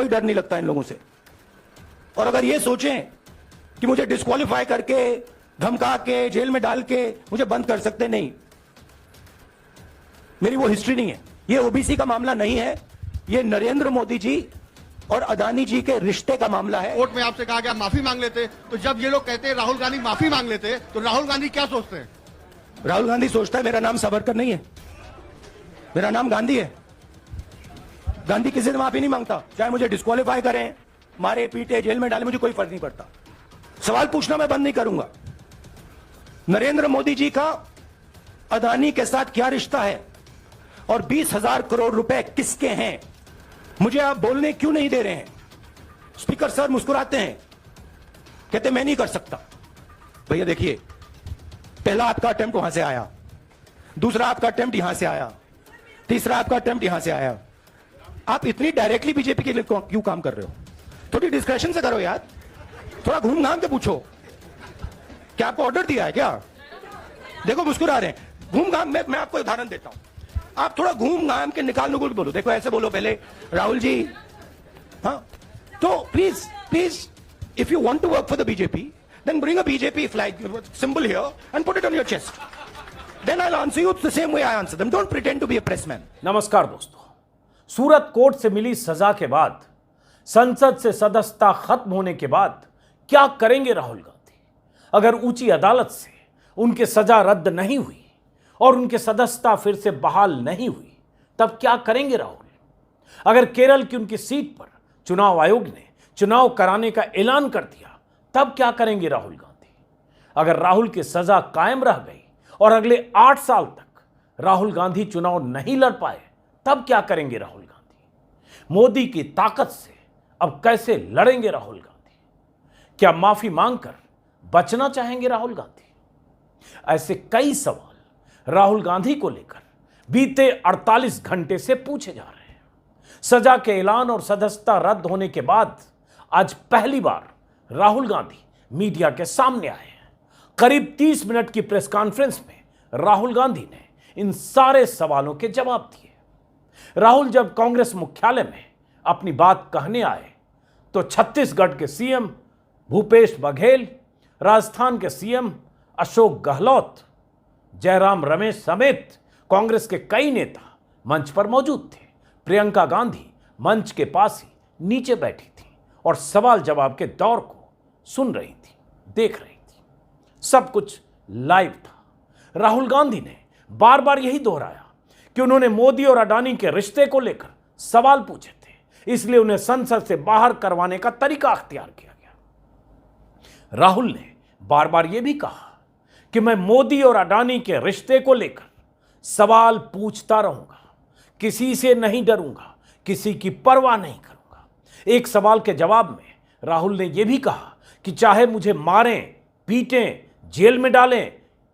कोई डर नहीं लगता इन लोगों से। और अगर ये सोचें कि मुझे डिस्क्वालीफाई करके, धमका के, जेल में डाल के मुझे बंद कर सकते, नहीं, मेरी वो हिस्ट्री नहीं है। ये ओबीसी का मामला नहीं है, ये नरेंद्र मोदी जी और अदानी जी के रिश्ते का मामला है। कोर्ट में आपसे कहा गया माफी मांग लेते, तो जब ये लोग कहते हैं राहुल गांधी माफी मांग लेते, तो राहुल गांधी क्या सोचते हैं? राहुल गांधी सोचता है मेरा नाम सावरकर नहीं है, मेरा नाम गांधी है। गांधी किसी से माफी नहीं मांगता, चाहे मुझे डिस्क्वालीफाई करें, मारे पीटे, जेल में डाले, मुझे कोई फर्क नहीं पड़ता। सवाल पूछना मैं बंद नहीं करूंगा। नरेंद्र मोदी जी का अदानी के साथ क्या रिश्ता है और 20,000 करोड़ रुपए किसके हैं, मुझे आप बोलने क्यों नहीं दे रहे हैं? स्पीकर सर मुस्कुराते हैं, कहते मैं नहीं कर सकता। भैया देखिए, पहला आपका अटेम्प्ट वहां से आया, दूसरा आपका अटेम्प्ट यहां से आया, तीसरा आपका अटेम्प्ट यहां से आया। आप इतनी डायरेक्टली बीजेपी के लिए क्यों काम कर रहे हो? थोड़ी डिस्कशन से करो यार, थोड़ा घूम घाम के पूछो। क्या आपको ऑर्डर दिया है क्या? देखो मुस्कुरा रहे हैं, घूम घाम। मैं आपको उदाहरण देता हूं, आप थोड़ा घूम घाम के निकाल नुकुल बोलो। देखो ऐसे बोलो पहले, राहुल जी, हाँ, तो please please, if you want to work for the BJP, then bring a BJP flag symbol here and put it on your chest. Then I'll answer you the same way I answer them. Don't pretend to be a pressman. नमस्कार दोस्तों, सूरत court से मिली सजा के बाद, संसद से सदस्यता खत्म होने के बाद क्या करेंगे राहुल गांधी? अगर ऊंची अदालत से उनके सजा रद्द नहीं हुई और उनके सदस्यता फिर से बहाल नहीं हुई, तब क्या करेंगे राहुल? अगर केरल की उनकी सीट पर चुनाव आयोग ने चुनाव कराने का ऐलान कर दिया, तब क्या करेंगे राहुल गांधी? अगर राहुल की सजा कायम रह गई और अगले 8 साल तक राहुल गांधी चुनाव नहीं लड़ पाए, तब क्या करेंगे राहुल गांधी? मोदी की ताकत से अब कैसे लड़ेंगे राहुल गांधी? क्या माफी मांगकर बचना चाहेंगे राहुल गांधी? ऐसे कई सवाल राहुल गांधी को लेकर बीते 48 घंटे से पूछे जा रहे हैं। सजा के ऐलान और सदस्यता रद्द होने के बाद आज पहली बार राहुल गांधी मीडिया के सामने आए हैं। करीब 30 मिनट की प्रेस कॉन्फ्रेंस में राहुल गांधी ने इन सारे सवालों के जवाब दिए। राहुल जब कांग्रेस मुख्यालय में अपनी बात कहने आए, तो छत्तीसगढ़ के सीएम भूपेश बघेल, राजस्थान के सीएम अशोक गहलोत, जयराम रमेश समेत कांग्रेस के कई नेता मंच पर मौजूद थे। प्रियंका गांधी मंच के पास ही नीचे बैठी थी और सवाल जवाब के दौर को सुन रही थी, देख रही थी। सब कुछ लाइव था। राहुल गांधी ने बार बार यही दोहराया कि उन्होंने मोदी और अडानी के रिश्ते को लेकर सवाल पूछे थे, इसलिए उन्हें संसद से बाहर करवाने का तरीका अख्तियार किया गया। राहुल ने बार बार यह भी कहा कि मैं मोदी और अडानी के रिश्ते को लेकर सवाल पूछता रहूंगा, किसी से नहीं डरूंगा, किसी की परवाह नहीं करूंगा। एक सवाल के जवाब में राहुल ने यह भी कहा कि चाहे मुझे मारें, पीटें, जेल में डालें,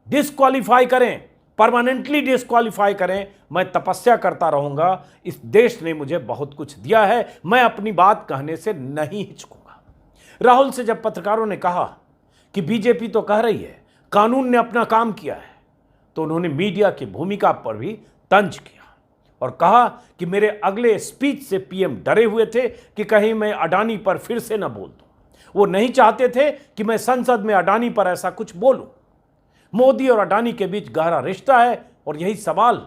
डिस्क्वालीफाई करें, परमानेंटली डिस्क्वालीफाई करें, मैं तपस्या करता रहूंगा। इस देश ने मुझे बहुत कुछ दिया है, मैं अपनी बात कहने से नहीं हिचकूंगा। राहुल से जब पत्रकारों ने कहा कि बीजेपी तो कह रही है कानून ने अपना काम किया है, तो उन्होंने मीडिया की भूमिका पर भी तंज किया और कहा कि मेरे अगले स्पीच से पीएम डरे हुए थे कि कहीं मैं अडानी पर फिर से न बोल दूं। वो नहीं चाहते थे कि मैं संसद में अडानी पर ऐसा कुछ बोलूं। मोदी और अडानी के बीच गहरा रिश्ता है और यही सवाल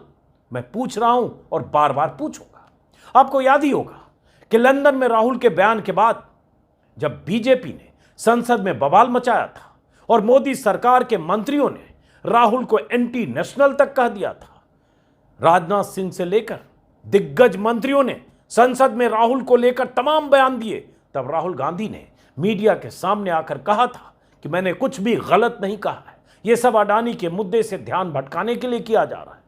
मैं पूछ रहा हूं और बार बार पूछूंगा। आपको याद ही होगा कि लंदन में राहुल के बयान के बाद जब बीजेपी ने संसद में बवाल मचाया था और मोदी सरकार के मंत्रियों ने राहुल को एंटी नेशनल तक कह दिया था, राजनाथ सिंह से लेकर दिग्गज मंत्रियों ने संसद में राहुल को लेकर तमाम बयान दिए, तब राहुल गांधी ने मीडिया के सामने आकर कहा था कि मैंने कुछ भी गलत नहीं कहा है, यह सब अडानी के मुद्दे से ध्यान भटकाने के लिए किया जा रहा है।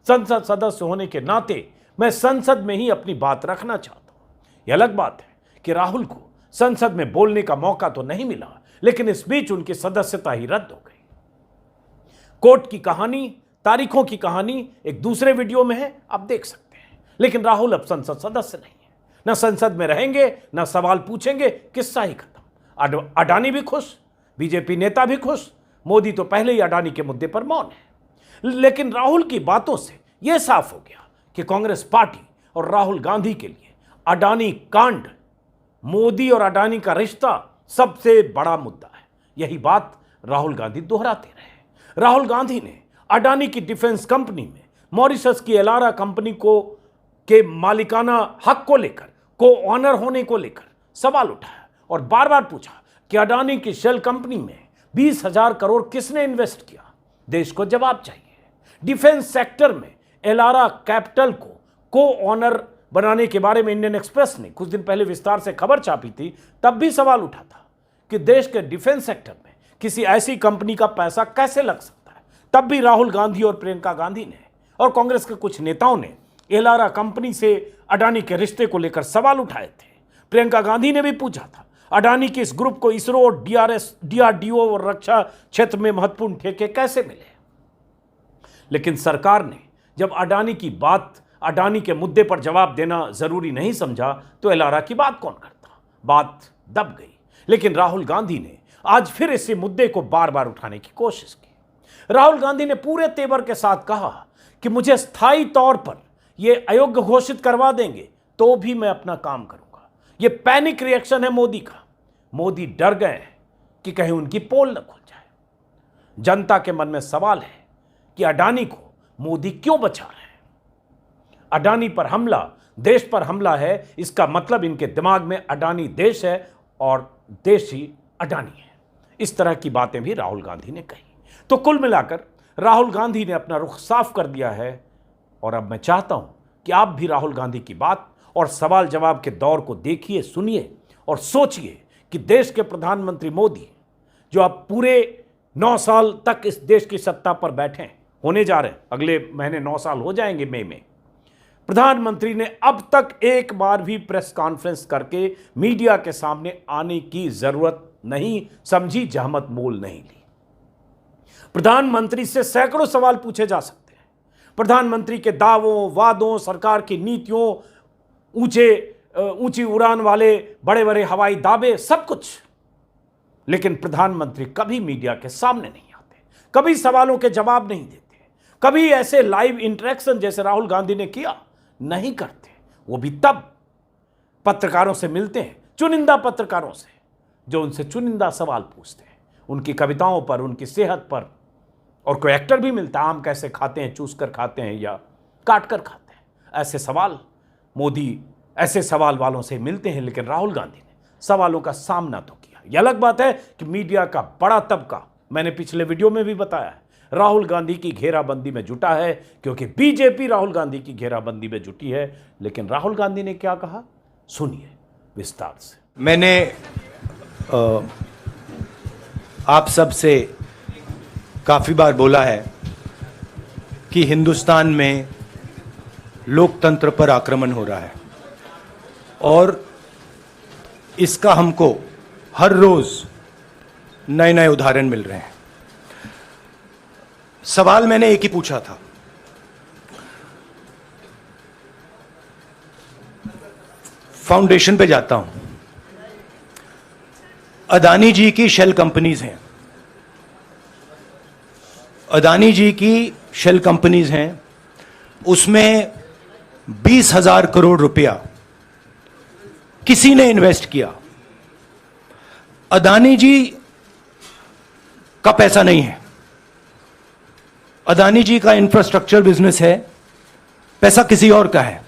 संसद सदस्य होने के नाते मैं संसद में ही अपनी बात रखना चाहता हूं। यह अलग बात है कि राहुल को संसद में बोलने का मौका तो नहीं मिला, लेकिन इस बीच उनकी सदस्यता ही रद्द हो गई। कोर्ट की कहानी, तारीखों की कहानी एक दूसरे वीडियो में है, आप देख सकते हैं। लेकिन राहुल अब संसद सदस्य नहीं है, न संसद में रहेंगे, न सवाल पूछेंगे, किस्सा ही खत्म। अडानी भी खुश, बीजेपी नेता भी खुश, मोदी तो पहले ही अडानी के मुद्दे पर मौन है। लेकिन राहुल की बातों से यह साफ हो गया कि कांग्रेस पार्टी और राहुल गांधी के लिए अडानी कांड मोदी और अडानी का रिश्ता सबसे बड़ा मुद्दा है। यही बात राहुल गांधी दोहराते रहे। राहुल गांधी ने अडानी की डिफेंस कंपनी में मॉरिशस की एलारा कंपनी को के मालिकाना हक को लेकर, को ऑनर होने को लेकर सवाल उठाया और बार बार पूछा कि अडानी की शेल कंपनी में 20,000 करोड़ किसने इन्वेस्ट किया। देश को जवाब चाहिए। डिफेंस सेक्टर में एलारा कैपिटल को ऑनर बनाने के बारे में इंडियन एक्सप्रेस ने कुछ दिन पहले विस्तार से खबर छापी थी। तब भी सवाल उठा था कि देश के डिफेंस सेक्टर में किसी ऐसी कंपनी का पैसा कैसे लग सकता है। तब भी राहुल गांधी और प्रियंका गांधी ने और कांग्रेस के कुछ नेताओं ने एलारा कंपनी से अडानी के रिश्ते को लेकर सवाल उठाए थे। प्रियंका गांधी ने भी पूछा था अडानी के इस ग्रुप को इसरो, डीआरडीओ और रक्षा क्षेत्र में महत्वपूर्ण ठेके कैसे मिले। लेकिन सरकार ने जब अडानी के मुद्दे पर जवाब देना जरूरी नहीं समझा तो एलारा की बात कौन करता। बात दब गई। लेकिन राहुल गांधी ने आज फिर इसी मुद्दे को बार बार उठाने की कोशिश की। राहुल गांधी ने पूरे तेवर के साथ कहा कि मुझे स्थायी तौर पर यह अयोग्य घोषित करवा देंगे तो भी मैं अपना काम करूंगा। यह पैनिक रिएक्शन है मोदी का। मोदी डर गए हैं कि कहीं उनकी पोल न खुल जाए। जनता के मन में सवाल है कि अडानी को मोदी क्यों बचा रहे हैं। अडानी पर हमला देश पर हमला है। इसका मतलब इनके दिमाग में अडानी देश है और देश ही अडानी है। इस तरह की बातें भी राहुल गांधी ने कही। तो कुल मिलाकर राहुल गांधी ने अपना रुख साफ कर दिया है और अब मैं चाहता हूं कि आप भी राहुल गांधी की बात और सवाल जवाब के दौर को देखिए, सुनिए और सोचिए कि देश के प्रधानमंत्री मोदी जो अब पूरे 9 साल तक इस देश की सत्ता पर बैठे हैं, होने जा रहे हैं, अगले महीने 9 साल हो जाएंगे मई में, प्रधानमंत्री ने अब तक एक बार भी प्रेस कॉन्फ्रेंस करके मीडिया के सामने आने की जरूरत नहीं समझी, जहमत मोल नहीं ली। प्रधानमंत्री से सैकड़ों सवाल पूछे जा सकते हैं। प्रधानमंत्री के दावों, वादों, सरकार की नीतियों, ऊंची उड़ान वाले बड़े बड़े हवाई दावे, सब कुछ। लेकिन प्रधानमंत्री कभी मीडिया के सामने नहीं आते, कभी सवालों के जवाब नहीं देते, कभी ऐसे लाइव इंटरेक्शन जैसे राहुल गांधी ने किया नहीं करते। वो भी तब पत्रकारों से मिलते हैं, चुनिंदा पत्रकारों से, जो उनसे चुनिंदा सवाल पूछते हैं, उनकी कविताओं पर, उनकी सेहत पर। और कोई एक्टर भी मिलता है, आम कैसे खाते हैं, चूस कर खाते हैं या काट कर खाते हैं। ऐसे सवाल मोदी ऐसे सवाल वालों से मिलते हैं। लेकिन राहुल गांधी ने सवालों का सामना तो किया। यह अलग बात है कि मीडिया का बड़ा तबका, मैंने पिछले वीडियो में भी बताया है, राहुल गांधी की घेराबंदी में जुटा है, क्योंकि बीजेपी राहुल गांधी की घेराबंदी में जुटी है। लेकिन राहुल गांधी ने क्या कहा, सुनिए विस्तार से। मैंने आप सब से काफी बार बोला है कि हिंदुस्तान में लोकतंत्र पर आक्रमण हो रहा है और इसका हमको हर रोज नए नए उदाहरण मिल रहे हैं। सवाल मैंने एक ही पूछा था, फाउंडेशन पे जाता हूं, अदानी जी की शेल कंपनीज हैं, अदानी जी की शेल कंपनीज हैं, उसमें 20,000 करोड़ रुपया किसी ने इन्वेस्ट किया। अदानी जी का पैसा नहीं है, अदानी जी का इंफ्रास्ट्रक्चर बिजनेस है, पैसा किसी और का है।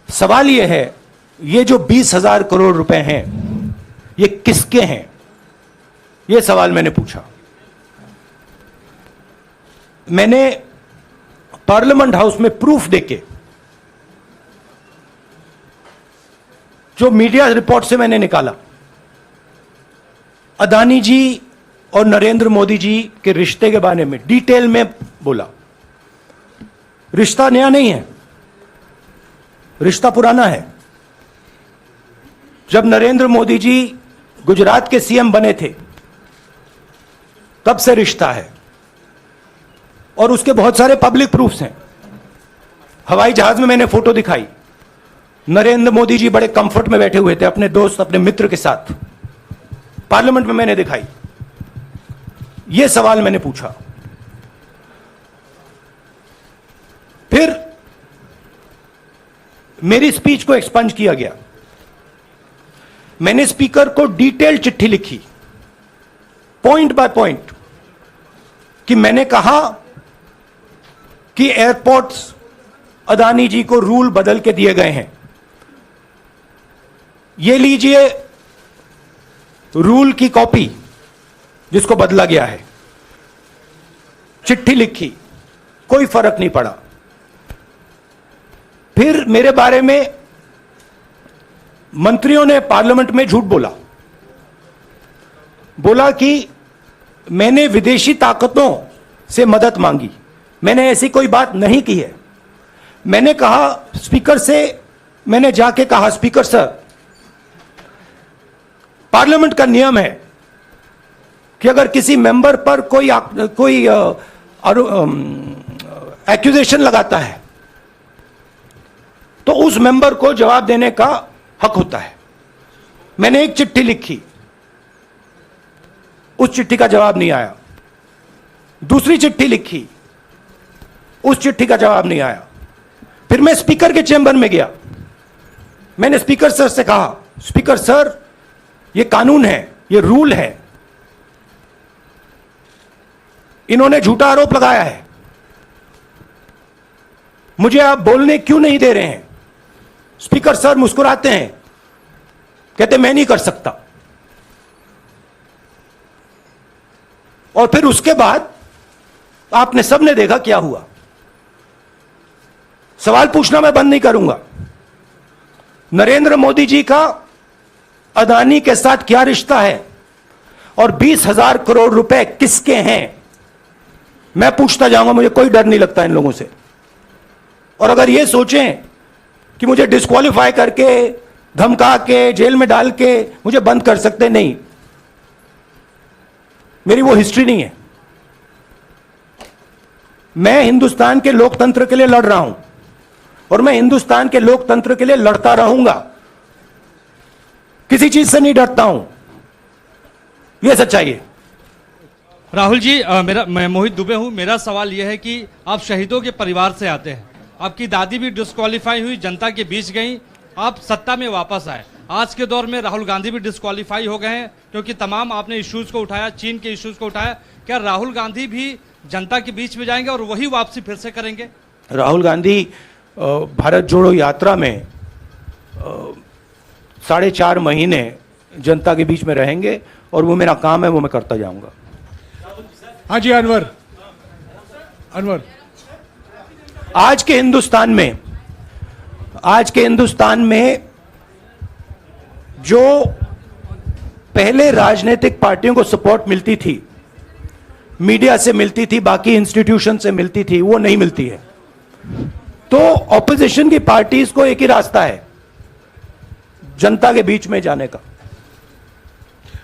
सवाल यह है, ये जो 20,000 करोड़ रुपए हैं ये किसके हैं, यह सवाल मैंने पूछा। मैंने पार्लियामेंट हाउस में प्रूफ देके, जो मीडिया रिपोर्ट से मैंने निकाला, अदानी जी और नरेंद्र मोदी जी के रिश्ते के बारे में डिटेल में बोला। रिश्ता नया नहीं है, रिश्ता पुराना है। जब नरेंद्र मोदी जी गुजरात के सीएम बने थे तब से रिश्ता है और उसके बहुत सारे पब्लिक प्रूफ्स हैं। हवाई जहाज में मैंने फोटो दिखाई, नरेंद्र मोदी जी बड़े कंफर्ट में बैठे हुए थे अपने दोस्त, अपने मित्र के साथ। पार्लियामेंट में मैंने दिखाई। यह सवाल मैंने पूछा। फिर मेरी स्पीच को एक्सपंज किया गया। मैंने स्पीकर को डिटेल चिट्ठी लिखी, पॉइंट बाय पॉइंट, कि मैंने कहा कि एयरपोर्ट्स अदानी जी को रूल बदल के दिए गए हैं। ये लीजिए रूल की कॉपी जिसको बदला गया है। चिट्ठी लिखी, कोई फर्क नहीं पड़ा। फिर मेरे बारे में मंत्रियों ने पार्लियामेंट में झूठ बोला कि मैंने विदेशी ताकतों से मदद मांगी। मैंने ऐसी कोई बात नहीं की है। मैंने कहा स्पीकर से, मैंने जाके कहा स्पीकर सर, पार्लियामेंट का नियम है कि अगर किसी मेंबर पर कोई एक्यूजेशन लगाता है तो उस मेंबर को जवाब देने का हक होता है। मैंने एक चिट्ठी लिखी, उस चिट्ठी का जवाब नहीं आया। दूसरी चिट्ठी लिखी, उस चिट्ठी का जवाब नहीं आया। फिर मैं स्पीकर के चैम्बर में गया। मैंने स्पीकर सर से कहा, स्पीकर सर, ये कानून है, ये रूल है, इन्होंने झूठा आरोप लगाया है, मुझे आप बोलने क्यों नहीं दे रहे हैं? स्पीकर सर मुस्कुराते हैं, कहते मैं नहीं कर सकता। और फिर उसके बाद आपने सबने देखा क्या हुआ। सवाल पूछना मैं बंद नहीं करूंगा। नरेंद्र मोदी जी का अदानी के साथ क्या रिश्ता है और 20,000 करोड़ रुपए किसके हैं, मैं पूछता जाऊंगा। मुझे कोई डर नहीं लगता इन लोगों से। और अगर ये सोचें कि मुझे डिस्क्वालीफाई करके, धमका के, जेल में डाल के मुझे बंद कर सकते, नहीं, मेरी वो हिस्ट्री नहीं है। मैं हिंदुस्तान के लोकतंत्र के लिए लड़ रहा हूं और मैं हिंदुस्तान के लोकतंत्र के लिए लड़ता रहूंगा। किसी चीज से नहीं डरता हूं, यह सच्चाई है। राहुल जी, मैं मोहित दुबे हूं। मेरा सवाल यह है कि आप शहीदों के परिवार से आते हैं। आपकी दादी भी डिस्क्वालीफाई हुई, जनता के बीच गई, आप सत्ता में वापस आए। आज के दौर में राहुल गांधी भी डिस्क्वालीफाई हो गए हैं क्योंकि तमाम आपने इश्यूज को उठाया, चीन के इश्यूज को उठाया। क्या राहुल गांधी भी जनता के बीच में जाएंगे और वही वापसी फिर से करेंगे? राहुल गांधी भारत जोड़ो यात्रा में 4.5 महीने जनता के बीच में रहेंगे और वो मेरा काम है, वो मैं करता जाऊंगा। हाँ जी, अनवर। आज के हिंदुस्तान में जो पहले राजनीतिक पार्टियों को सपोर्ट मिलती थी, मीडिया से मिलती थी, बाकी इंस्टीट्यूशन से मिलती थी, वो नहीं मिलती है। तो ऑपोजिशन की पार्टीज को एक ही रास्ता है, जनता के बीच में जाने का।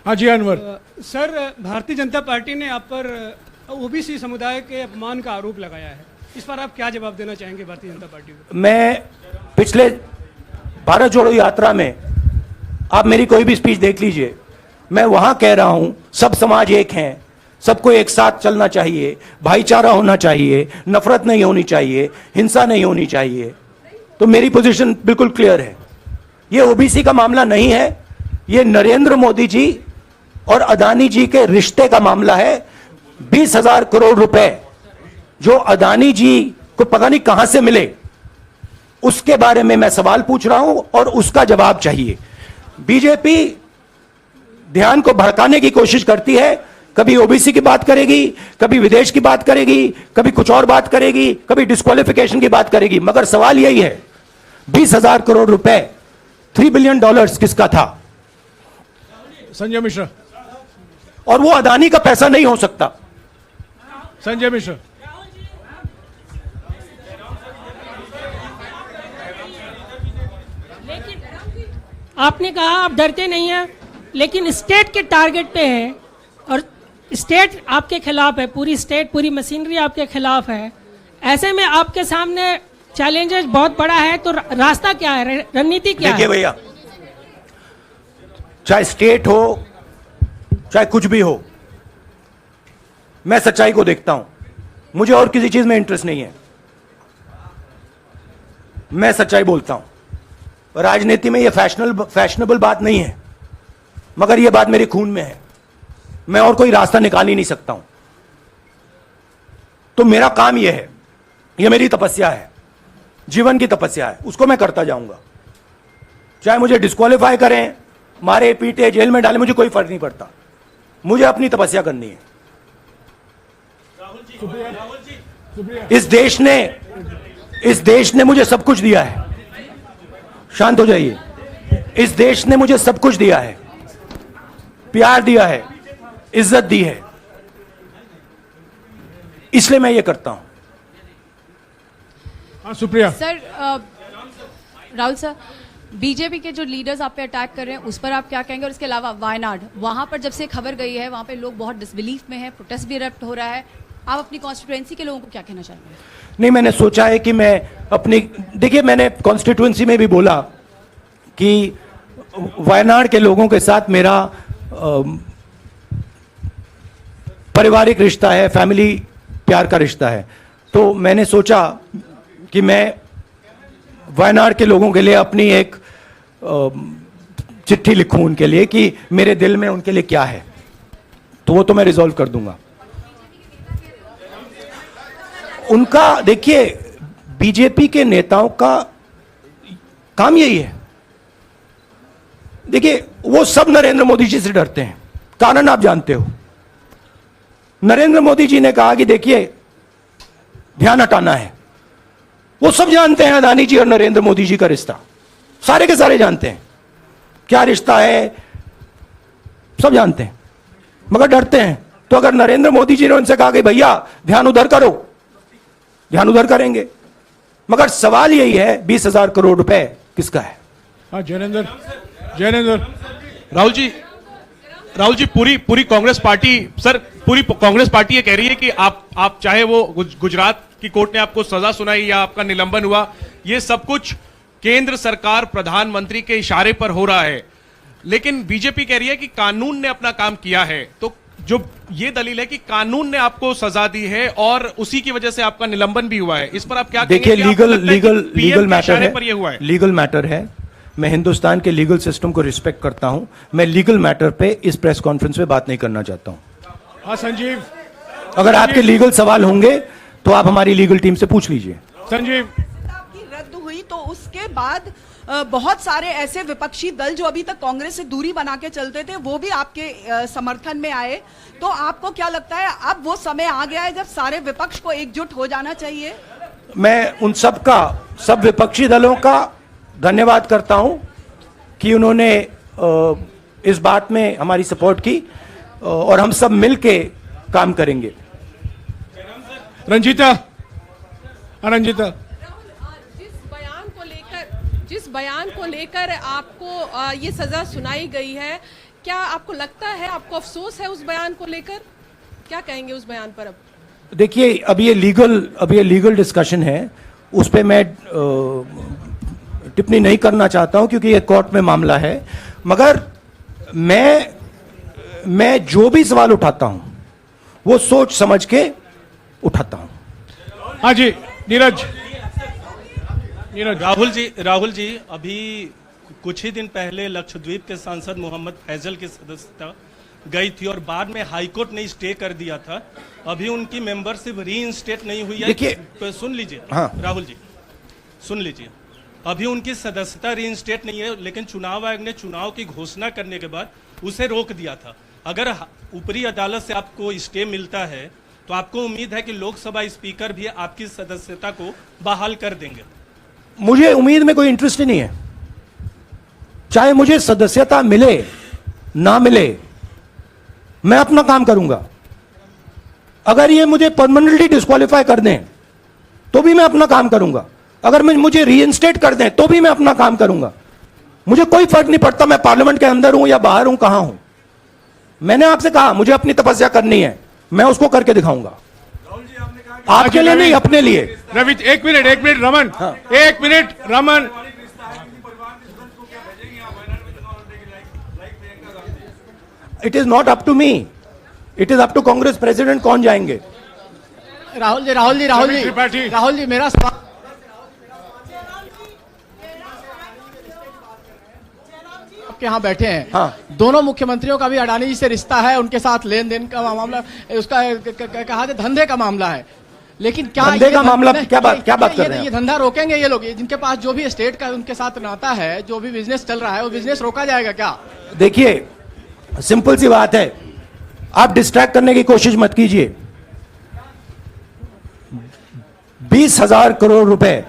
हाँ जी, अनवर। सर, भारतीय जनता पार्टी ने आप पर ओबीसी समुदाय के अपमान का आरोप लगाया है। इस पर आप क्या जवाब देना चाहेंगे भारतीय जनता पार्टी को? मैं पिछले भारत जोड़ो यात्रा में, आप मेरी कोई भी स्पीच देख लीजिए, मैं वहां कह रहा हूं सब समाज एक हैं, सबको एक साथ चलना चाहिए, भाईचारा होना चाहिए, नफरत नहीं होनी चाहिए, हिंसा नहीं होनी चाहिए। तो मेरी पोजीशन बिल्कुल क्लियर है। ये ओबीसी का मामला नहीं है, ये नरेंद्र मोदी जी और अदानी जी के रिश्ते का मामला है। 20,000 करोड़ रुपए जो अदानी जी को पता नहीं कहां से मिले, उसके बारे में मैं सवाल पूछ रहा हूं और उसका जवाब चाहिए। बीजेपी ध्यान को भड़काने की कोशिश करती है, कभी ओबीसी की बात करेगी, कभी विदेश की बात करेगी, कभी कुछ और बात करेगी, कभी डिस्क्वालिफिकेशन की बात करेगी, मगर सवाल यही है 20,000 करोड़ रुपए, $3 बिलियन किसका था? संजय मिश्रा। और वो अदानी का पैसा नहीं हो सकता। संजय मिश्रा। आपने कहा आप डरते नहीं हैं, लेकिन स्टेट के टारगेट पे हैं और स्टेट आपके खिलाफ है, पूरी स्टेट, पूरी मशीनरी आपके खिलाफ है। ऐसे में आपके सामने चैलेंजेस बहुत बड़ा है, तो रास्ता क्या है, रणनीति क्या है? देखिए भैया, चाहे स्टेट हो, चाहे कुछ भी हो, मैं सच्चाई को देखता हूं। मुझे और किसी चीज में इंटरेस्ट नहीं है, मैं सच्चाई बोलता हूं। राजनीति में यह फैशनेबल बात नहीं है। मगर यह बात मेरे खून में है, मैं और कोई रास्ता निकाल ही नहीं सकता हूं। तो मेरा काम यह है, यह मेरी तपस्या है, जीवन की तपस्या है, उसको मैं करता जाऊंगा। चाहे मुझे डिस्क्वालीफाई करें, मारे पीटे जेल में डाले, मुझे कोई फर्क नहीं पड़ता, मुझे अपनी तपस्या करनी है। इस देश ने मुझे सब कुछ दिया है। शांत हो जाइए। इस देश ने मुझे सब कुछ दिया है, प्यार दिया है, इज्जत दी है, इसलिए मैं ये करता हूं। हाँ Supriya. Sir Rahul sir, BJP के जो लीडर्स आप पे अटैक कर रहे हैं उस पर आप क्या कहेंगे? और इसके अलावा वायनाड, वहां पर जब से खबर गई है वहां पे लोग बहुत डिसबिलीफ में हैं, प्रोटेस्ट भी इरप्ट हो रहा है, आप अपनी कॉन्स्टिट्यूएंसी के लोगों को क्या कहना चाहेंगे? नहीं, मैंने सोचा है कि मैं अपनी, देखिए मैंने कॉन्स्टिट्यूएंसी में भी बोला कि वायनाड के लोगों के साथ मेरा पारिवारिक रिश्ता है, फैमिली प्यार का रिश्ता है। तो मैंने सोचा कि मैं वायनाड के लोगों के लिए अपनी एक चिट्ठी लिखूं उनके लिए कि मेरे दिल में उनके लिए क्या है, तो वो तो मैं रिजॉल्व कर दूंगा। उनका, देखिए बीजेपी के नेताओं का काम यही है। देखिए वो सब नरेंद्र मोदी जी से डरते हैं, कारण आप जानते हो। नरेंद्र मोदी जी ने कहा कि देखिए ध्यान हटाना है, वो सब जानते हैं अदानी जी और नरेंद्र मोदी जी का रिश्ता, सारे के सारे जानते हैं क्या रिश्ता है, सब जानते हैं, मगर डरते हैं। तो अगर नरेंद्र मोदी जी ने उनसे कहा कि भैया ध्यान उधर करो, ध्यान उधर करेंगे। मगर सवाल यही है 20,000 करोड़ रुपए किसका है? हाँ जैनेंद्र। राहुल जी पूरी कांग्रेस पार्टी, सर पूरी कांग्रेस पार्टी ये कह रही है कि आप चाहे वो गुजरात की कोर्ट ने आपको सजा सुनाई या आपका निलंबन हुआ, ये सब कुछ केंद्र सरकार प्रधानमंत्री के इशारे पर हो रहा है। लेकिन बीजेपी कह रही है कि कानून ने अपना काम किया है। तो जो ये दलील है कि कानून ने आपको सजा दी है और उसी की वजह से आपका निलंबन भी हुआ है, इस पर आप क्या कहेंगे? देखिए लीगल मैटर है, पर ये हुआ है। लीगल मैटर है। मैं हिंदुस्तान के लीगल सिस्टम को रिस्पेक्ट करता हूं। मैं लीगल मैटर पे इस प्रेस कॉन्फ्रेंस में बात नहीं करना चाहता हूं। हाँ संजीव। अगर आपके लीगल सवाल होंगे तो आप हमारी लीगल टीम से पूछ लीजिए। संजीव। की रद्द हुई तो उसके बाद बहुत सारे ऐसे विपक्षी दल जो अभी तक कांग्रेस से दूरी बना के चलते थे वो भी आपके समर्थन में आए। तो आपको क्या लगता है अब वो समय आ गया है जब सारे विपक्ष को एकजुट हो जाना चाहिए? मैं उन सब विपक्षी दलों का धन्यवाद करता हूं कि उन्होंने इस बात में हमारी सपोर्ट की और हम सब मिलके काम करेंगे। रंजीता। जिस बयान को लेकर आपको ये सजा सुनाई गई है, क्या आपको लगता है, आपको अफसोस है उस बयान को लेकर? क्या कहेंगे उस बयान पर? अब देखिए अब ये लीगल डिस्कशन है, उस पर मैं टिप्पणी नहीं करना चाहता हूं क्योंकि ये कोर्ट में मामला है। मगर मैं जो भी सवाल उठाता हूं वो सोच समझ के उठाता हूं। हाँ जी नीरज। राहुल जी अभी कुछ ही दिन पहले लक्षद्वीप के सांसद मोहम्मद फैजल की सदस्यता गई थी और बाद में हाईकोर्ट ने स्टे कर दिया था। अभी उनकी मेंबरशिप रीइंस्टेट नहीं हुई है। देखिए सुन लीजिए। हाँ। राहुल जी सुन लीजिए, अभी उनकी सदस्यता रीइंस्टेट नहीं है, लेकिन चुनाव आयोग ने चुनाव की घोषणा करने के बाद उसे रोक दिया था। अगर ऊपरी अदालत से आपको स्टे मिलता है तो आपको उम्मीद है कि लोकसभा स्पीकर भी आपकी सदस्यता को बहाल कर देंगे? मुझे उम्मीद में कोई इंटरेस्ट ही नहीं है। चाहे मुझे सदस्यता मिले ना मिले, मैं अपना काम करूंगा। अगर ये मुझे परमानेंटली डिस्क्वालीफाई कर दें तो भी मैं अपना काम करूंगा। अगर मुझे रीइंस्टेट कर दें तो भी मैं अपना काम करूंगा। मुझे कोई फर्क नहीं पड़ता मैं पार्लियामेंट के अंदर हूं या बाहर हूं, कहां हूं। मैंने आपसे कहा मुझे अपनी तपस्या करनी है, मैं उसको करके दिखाऊंगा। आपके लिए नहीं, अपने लिए। रवि एक मिनट रमन। हाँ। एक minute Raman. It is not up to me, it is up to Congress president कौन जाएंगे। राहुल जी मेरा सवाल आपके यहाँ बैठे हैं, हाँ। दोनों मुख्यमंत्रियों का भी अडानी जी से रिश्ता है, उनके साथ लेन देन का मामला, उसका कहा जाए धंधे का मामला है, लेकिन क्या धंधे का मामला क्या बात कर रहे हैं? ये धंधा रोकेंगे ये लोग? जिनके पास जो भी स्टेट का उनके साथ नाता है, जो भी बिजनेस चल रहा है, वो बिजनेस रोका जाएगा क्या? देखिए, सिंपल सी बात है, आप डिस्ट्रैक्ट करने की कोशिश मत कीजिए। 20,000 करोड़ रुपए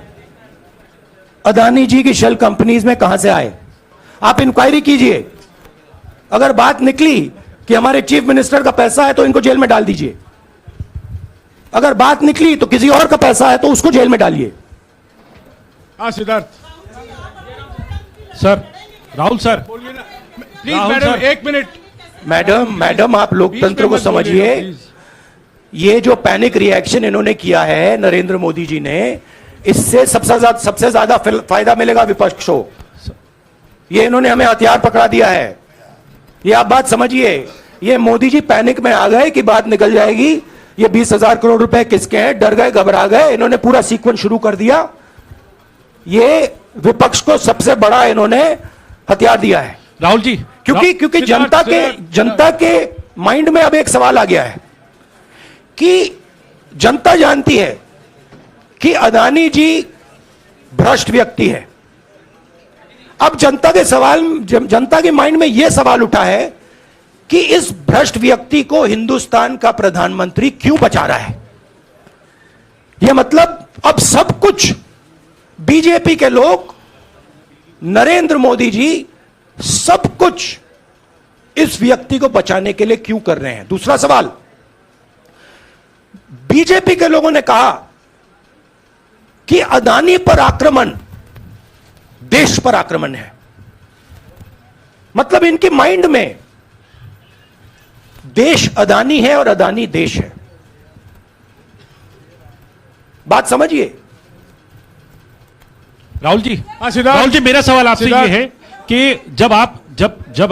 अदानी जी की शेल कंपनीज में कहां से आए? आप इंक्वायरी कीजिए। अगर बात निकली कि हमारे चीफ मिनिस्टर का पैसा है तो इनको जेल में डाल दीजिए। अगर बात निकली तो किसी और का पैसा है तो उसको जेल में डालिए। हाँ Siddharth sir, Rahul sir please madam, एक मिनट। मैडम आप लोकतंत्र को समझिए। ये जो पैनिक रिएक्शन इन्होंने किया है नरेंद्र मोदी जी ने, इससे सबसे ज्यादा फायदा मिलेगा विपक्ष को। ये इन्होंने हमें हथियार पकड़ा दिया है। ये आप बात समझिए। ये मोदी जी पैनिक में आ गए कि बात निकल जाएगी, ये 20,000 करोड़ रुपए किसके हैं, डर गए, घबरा गए, इन्होंने पूरा सीक्वेंस शुरू कर दिया। ये विपक्ष को सबसे बड़ा इन्होंने हथियार दिया है राहुल जी, क्योंकि जनता के माइंड में अब एक सवाल आ गया है कि जनता जानती है कि अदानी जी भ्रष्ट व्यक्ति है। अब जनता के माइंड में यह सवाल उठा है कि इस भ्रष्ट व्यक्ति को हिंदुस्तान का प्रधानमंत्री क्यों बचा रहा है। यह मतलब अब सब कुछ बीजेपी के लोग, नरेंद्र मोदी जी सब कुछ इस व्यक्ति को बचाने के लिए क्यों कर रहे हैं। दूसरा सवाल, बीजेपी के लोगों ने कहा कि अदानी पर आक्रमण देश पर आक्रमण है। मतलब इनके माइंड में देश अदानी है और अदानी देश है। बात समझिए राहुल जी, मेरा सवाल आपसे ये है कि जब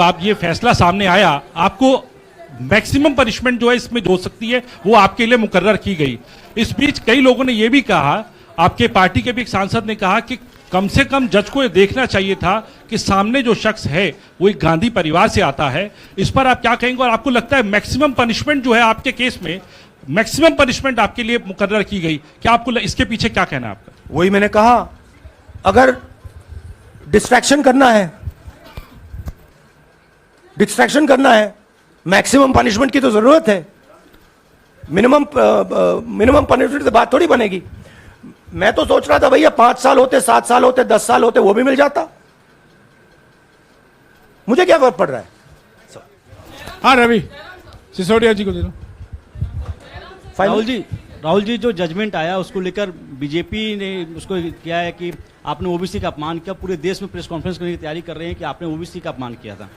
आप ये फैसला सामने आया, आपको मैक्सिमम पनिशमेंट जो है इसमें जो हो सकती है वो आपके लिए मुकर्रर की गई। इस बीच कई लोगों ने यह भी कहा, आपके पार्टी के भी एक सांसद ने कहा कि कम से कम जज को यह देखना चाहिए था कि सामने जो शख्स है वो एक गांधी परिवार से आता है। इस पर आप क्या कहेंगे? और आपको लगता है मैक्सिमम पनिशमेंट जो है आपके केस में, मैक्सिमम पनिशमेंट आपके लिए मुकर्रर की गई, क्या आपको इसके पीछे क्या कहना है आपका? वही मैंने कहा, अगर डिस्ट्रैक्शन करना है, मैक्सिमम पनिशमेंट की तो जरूरत है। मिनिमम पनिशमेंट से बात थोड़ी बनेगी। मैं तो सोच रहा था भैया 5 साल होते, 7 साल होते, 10 साल होते, वो भी मिल जाता। मुझे क्या फर्क पड़ रहा है। हाँ रवि सिसोदिया जी को दे दो। राहुल जी जो जजमेंट आया उसको लेकर बीजेपी ने उसको किया है कि आपने ओबीसी का अपमान किया। पूरे देश में प्रेस कॉन्फ्रेंस करने की तैयारी कर रहे हैं कि आपने ओबीसी का अपमान किया था।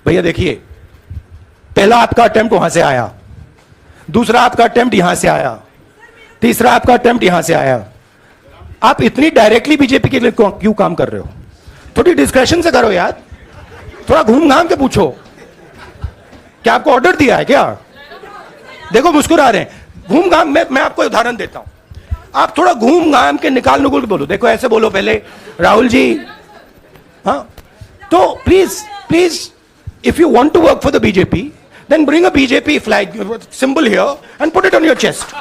भैया देखिए, पहला आपका अटेम्प्ट वहां से आया, दूसरा आपका अटेम्प्ट यहां से आया, तीसरा आपका अटेम्प्ट यहां से आया। आप इतनी डायरेक्टली बीजेपी के लिए क्यों काम कर रहे हो? थोड़ी डिस्कशन से करो यार, थोड़ा घूम घाम के पूछो। क्या आपको ऑर्डर दिया है क्या? देखो मुस्कुरा रहे हैं। घूम घाम, मैं आपको उदाहरण देता हूं, आप थोड़ा घूम घाम के निकाल नुकुल के बोलो। देखो ऐसे बोलो पहले, राहुल जी, हाँ तो please if you want to work for the BJP, then bring a BJP flag symbol here and put it on your chest.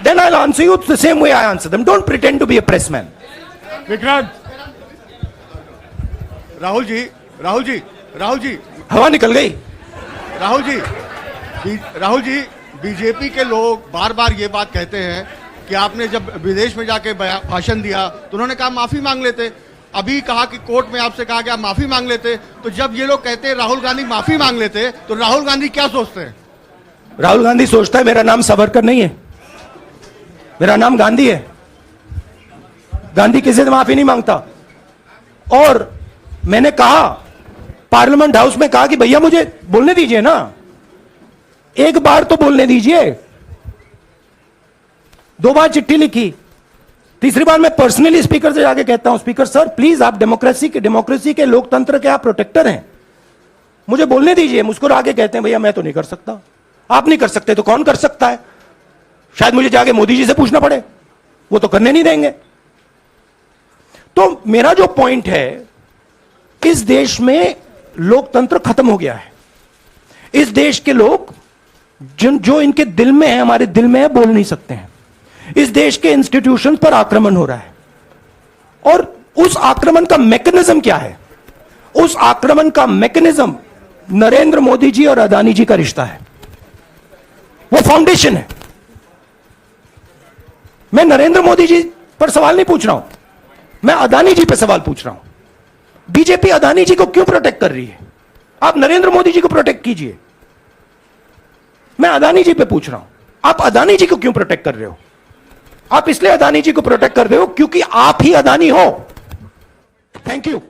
Then I'll answer you the same way I answer them. Don't pretend to be a press man. Vikrant, Rahul ji, हवा निकल गई। Rahul ji, BJP के लोग बार बार ये बात कहते हैं कि आपने जब विदेश में जाके भाषण दिया तो उन्होंने कहा माफी मांग लेते। अभी कहा कि कोर्ट में आपसे कहा गया माफी मांग लेते। तो जब ये लोग कहते हैं राहुल गांधी माफी मांग लेते, तो राहुल गांधी क्या सोचते हैं? राहुल गांधी सोचता है मेरा नाम सावरकर नहीं है, मेरा नाम गांधी है। गांधी किसी से माफी नहीं मांगता। और मैंने कहा, पार्लियामेंट हाउस में कहा कि भैया मुझे बोलने दीजिए ना, एक बार तो बोलने दीजिए। 2 बार चिट्ठी लिखी, तीसरी बार मैं पर्सनली स्पीकर से जाके कहता हूं, स्पीकर सर प्लीज, आप डेमोक्रेसी के लोकतंत्र के आप प्रोटेक्टर हैं, मुझे बोलने दीजिए। मुस्कुरा के कहते हैं भैया मैं तो नहीं कर सकता। आप नहीं कर सकते तो कौन कर सकता है? शायद मुझे जाके मोदी जी से पूछना पड़े, वो तो करने नहीं देंगे। तो मेरा जो पॉइंट है, इस देश में लोकतंत्र खत्म हो गया है। इस देश के लोग जो इनके दिल में है, हमारे दिल में है, बोल नहीं सकते हैं। इस देश के इंस्टीट्यूशन पर आक्रमण हो रहा है और उस आक्रमण का मैकेनिज्म क्या है? उस आक्रमण का मैकेनिज्म नरेंद्र मोदी जी और अदानी जी का रिश्ता है, वो फाउंडेशन है। मैं नरेंद्र मोदी जी पर सवाल नहीं पूछ रहा हूं, मैं अदानी जी पर सवाल पूछ रहा हूं। बीजेपी अदानी जी को क्यों प्रोटेक्ट कर रही है? आप नरेंद्र मोदी जी को प्रोटेक्ट कीजिए। मैं अदानी जी पे पूछ रहा हूं, आप अदानी जी को क्यों प्रोटेक्ट कर रहे हो? आप इसलिए अदानी जी को प्रोटेक्ट कर रहे हो क्योंकि आप ही अदानी हो। Thank you.